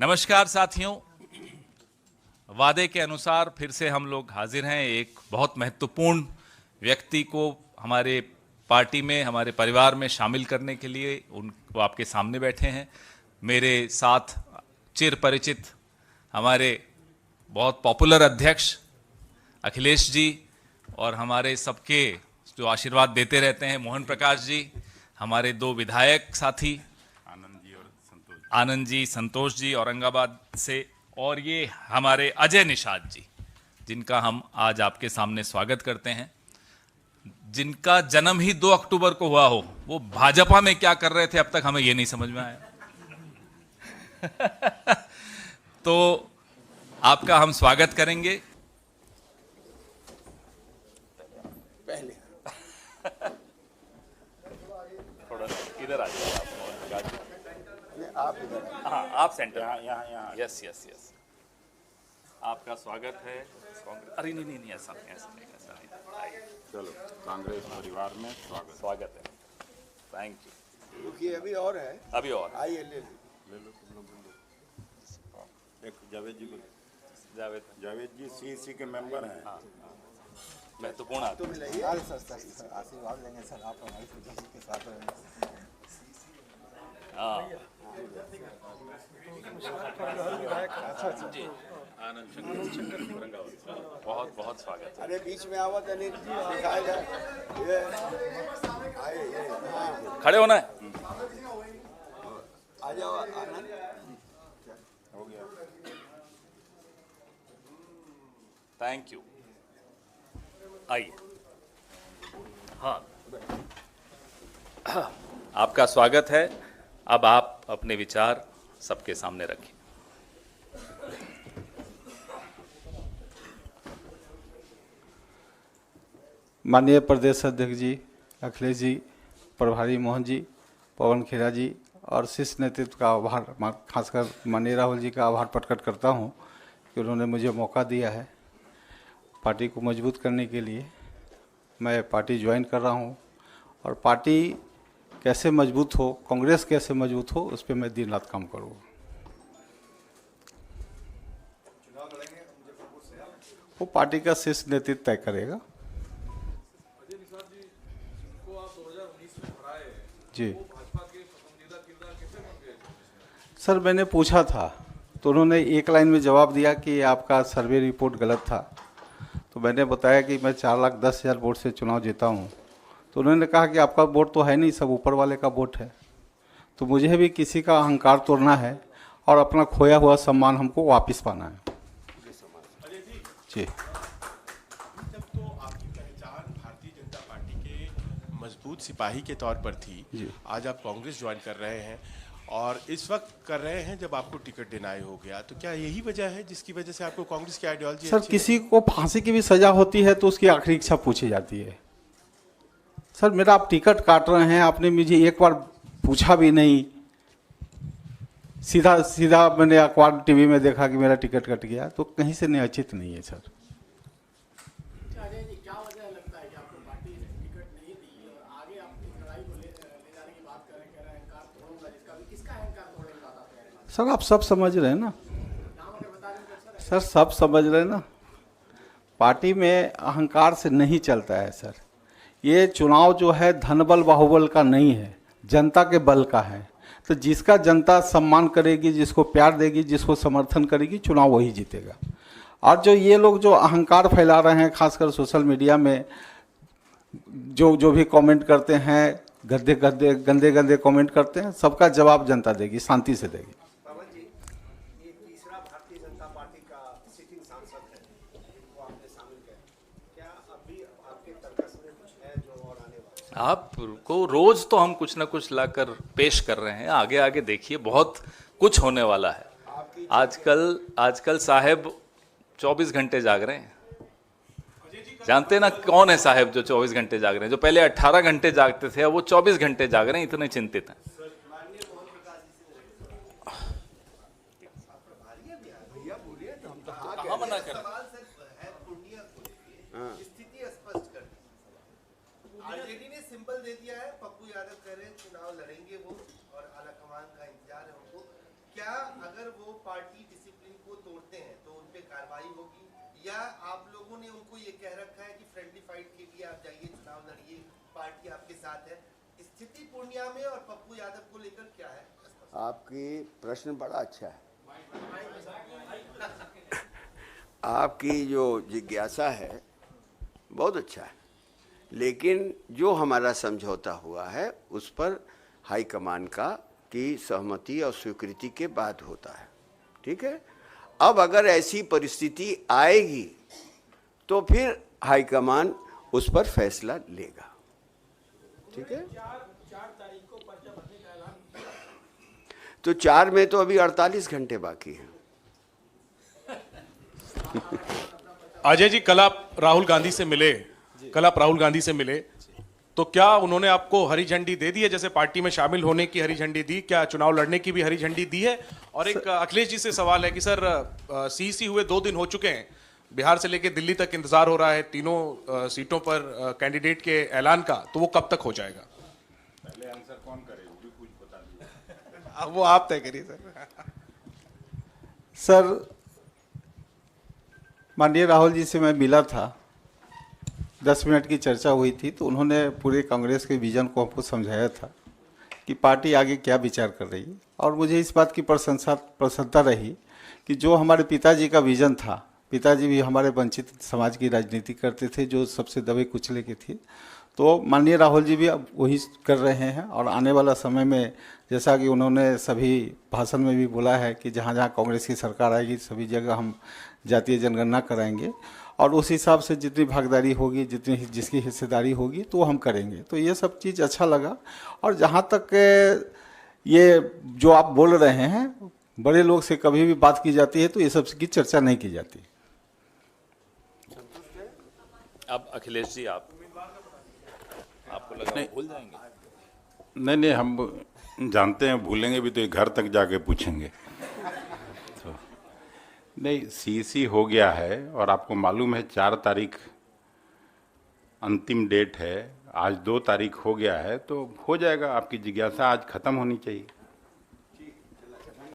नमस्कार साथियों, वादे के अनुसार फिर से हम लोग हाजिर हैं। एक बहुत महत्वपूर्ण व्यक्ति को हमारे पार्टी में, हमारे परिवार में शामिल करने के लिए उनको आपके सामने बैठे हैं। मेरे साथ चिर परिचित हमारे बहुत पॉपुलर अध्यक्ष अखिलेश जी और हमारे सबके जो आशीर्वाद देते रहते हैं मोहन प्रकाश जी, हमारे दो विधायक साथी आनंद जी, संतोष जी औरंगाबाद से, और ये हमारे अजय निषाद जी, जिनका हम आज आपके सामने स्वागत करते हैं। जिनका जन्म ही 2 अक्टूबर को हुआ हो, वो भाजपा में क्या कर रहे थे अब तक हमें ये नहीं समझ में आया। तो आपका हम स्वागत करेंगे। पहले थोड़ा इधर आ जाइए आप इधर हाँ, आप सेंटर। यहाँ यस यस यस, आपका स्वागत है। अरे नहीं नहीं नहीं, ऐसा नहीं, ऐसा नहीं, ऐसा नहीं। आइए, चलो, कांग्रेस परिवार में स्वागत। स्वागत है। Thank you. रुकिए, अभी और है। अभी और आइए, ले लो तुम लोग लो। एक जावेद जी को। जावेद जी सीईसी के मेंबर हैं। हाँ, महत्वपूर्ण आदमी। तुम मिलाइए। सर आशीर्वाद लेंगे सर, आप हमारी खुशी के साथ रहें। हाँ, जी आनंद शंकर बहुत बहुत स्वागत है। अरे बीच में आवत नहीं दिखाया जाए। ये आइए, ये हाँ, खड़े होना है। आ जाओ आनंद। हो गया। Thank you. आइए। हाँ, आपका स्वागत है। अब आप अपने विचार सबके सामने रखें। माननीय प्रदेश अध्यक्ष जी अखिलेश जी, प्रभारी मोहन जी, पवन खेरा जी और शीर्ष नेतृत्व का आभार, खासकर माननीय राहुल जी का आभार प्रकट करता हूं कि उन्होंने मुझे मौका दिया है पार्टी को मजबूत करने के लिए। मैं पार्टी ज्वाइन कर रहा हूं और पार्टी कैसे मजबूत हो, कांग्रेस कैसे मजबूत हो, उस पर मैं दिन रात काम करूँगा। वो पार्टी का शीर्ष नेतृत्व तय करेगा। जी सर, मैंने पूछा था तो उन्होंने एक लाइन में जवाब दिया कि आपका सर्वे रिपोर्ट गलत था। तो मैंने बताया कि मैं 4,10,000 वोट से चुनाव जीता हूं। तो उन्होंने कहा कि आपका वोट तो है नहीं, सब ऊपर वाले का वोट है। तो मुझे भी किसी का अहंकार तोड़ना है और अपना खोया हुआ सम्मान हमको वापस पाना है। जी, जब तो आपकी पहचान भारतीय जनता पार्टी के मजबूत सिपाही के तौर पर थी, आज आप कांग्रेस ज्वाइन कर रहे हैं और इस वक्त कर रहे हैं जब आपको टिकट डिनाई हो गया, तो क्या यही वजह है जिसकी वजह से आपको कांग्रेस की आइडियोलॉजी? सर, किसी को फांसी की भी सजा होती है तो उसकी आखिरी इच्छा पूछी जाती है। सर, मेरा आप टिकट काट रहे हैं, आपने मुझे एक बार पूछा भी नहीं, सीधा सीधा मैंने अखबार टीवी में देखा कि मेरा टिकट कट गया, तो कहीं से निश्चित नहीं है सर। क्या वजह लगता है कि आपको पार्टी ने टिकट नहीं दी और आगे अपनी लड़ाई को ले जाने की बात कर रहे हैं, कह रहे हैं अहंकार तोड़ूंगा, किसका अहंकार तोड़ने की बात आप कह रहे हैं? सर, आप सब समझ रहे हैं ना? नाम अगर बता दें सर, सब समझ रहे हैं ना? पार्टी में अहंकार से नहीं चलता है सर। ये चुनाव जो है धनबल बाहुबल का नहीं है, जनता के बल का है। तो जिसका जनता सम्मान करेगी, जिसको प्यार देगी, जिसको समर्थन करेगी, चुनाव वही जीतेगा। और जो ये लोग जो अहंकार फैला रहे हैं, खासकर सोशल मीडिया में जो भी कमेंट करते हैं, गंदे गंदे कमेंट करते हैं, सबका जवाब जनता देगी, शांति से देगी। पवन जी, ये तीसरा भारतीय जनता पार्टी का सिटिंग सांसद है, वो आपने शामिल किया। क्या अभी आपके तर्कस में कुछ है जो और आने वाला? आपको रोज तो हम कुछ ना कुछ लाकर पेश कर रहे हैं। आगे आगे देखिए, बहुत कुछ होने वाला है। आजकल साहेब 24 घंटे जाग रहे हैं। जानते ना कौन है साहेब जो 24 घंटे जाग रहे हैं? जो पहले 18 घंटे जागते थे, अब वो 24 घंटे जाग रहे हैं, इतने चिंतित हैं। कहाँ मना कर रहे हैं? स्थिति स्पष्ट कर दी। आरजेडी ने सिंबल दे दिया है, पप्पू यादव कह रहे हैं चुनाव लड़ेंगे वो और आला कमान का इंतजार है उनको। क्या अगर वो पार्टी डिसिप्लिन को तोड़ते हैं तो उन पे कार्रवाई होगी, या आप लोगों ने उनको ये कह रखा है कि फ्रेंडली फाइट के लिए आप जाइए, चुनाव लड़िए, पार्टी आपके साथ है? स्थिति पूर्णिया में और पप्पू यादव को लेकर क्या है? आपकी प्रश्न बड़ा अच्छा है। आपकी जो जिज्ञासा है बहुत अच्छा है, लेकिन जो हमारा समझौता हुआ है उस पर हाईकमान की सहमति और स्वीकृति के बाद होता है। ठीक है, अब अगर ऐसी परिस्थिति आएगी तो फिर हाईकमान उस पर फैसला लेगा। ठीक है, 4 तारीख को पर्चा भरने का ऐलान, तो 4 में तो अभी 48 घंटे बाकी हैं। अजय जी, कल आप राहुल गांधी से मिले, तो क्या उन्होंने आपको हरी झंडी दे दी है? जैसे पार्टी में शामिल होने की हरी झंडी दी, क्या चुनाव लड़ने की भी हरी झंडी दी है? और एक अखिलेश जी से सवाल है कि सर सीसी हुए 2 दिन हो चुके हैं, बिहार से लेकर दिल्ली तक इंतजार हो रहा है तीनों सीटों पर कैंडिडेट के ऐलान का, तो वो कब तक हो जाएगा? पहले आंसर कौन करे वो भी कुछ बता दीजिए। अब वो आप तय करिए सर। सर, माननीय राहुल जी से मैं मिला था, 10 मिनट की चर्चा हुई थी, तो उन्होंने पूरे कांग्रेस के विजन को हमको समझाया था कि पार्टी आगे क्या विचार कर रही है। और मुझे इस बात की प्रसन्नता रही कि जो हमारे पिताजी का विजन था, पिताजी भी हमारे वंचित समाज की राजनीति करते थे, जो सबसे दबे कुचले के थे, तो माननीय राहुल जी भी अब वही कर रहे हैं। और आने वाला समय में, जैसा कि उन्होंने सभी भाषण में भी बोला है कि जहाँ जहाँ कांग्रेस की सरकार आएगी सभी जगह हम जातीय जनगणना कराएंगे, और उस हिसाब से जितनी भागीदारी होगी, जितनी जिसकी हिस्सेदारी होगी तो हम करेंगे। तो ये सब चीज़ अच्छा लगा। और जहाँ तक ये जो आप बोल रहे हैं, बड़े लोग से कभी भी बात की जाती है तो ये सब की चर्चा नहीं की जाती। अब अखिलेश जी, आपको लगा वो भूल जाएंगे? नहीं, हम जानते हैं भूलेंगे भी तो ये घर तक जाके पूछेंगे। तो नहीं, सीसी हो गया है और आपको मालूम है 4 तारीख अंतिम डेट है, आज 2 तारीख हो गया है, तो हो जाएगा। आपकी जिज्ञासा आज खत्म होनी चाहिए।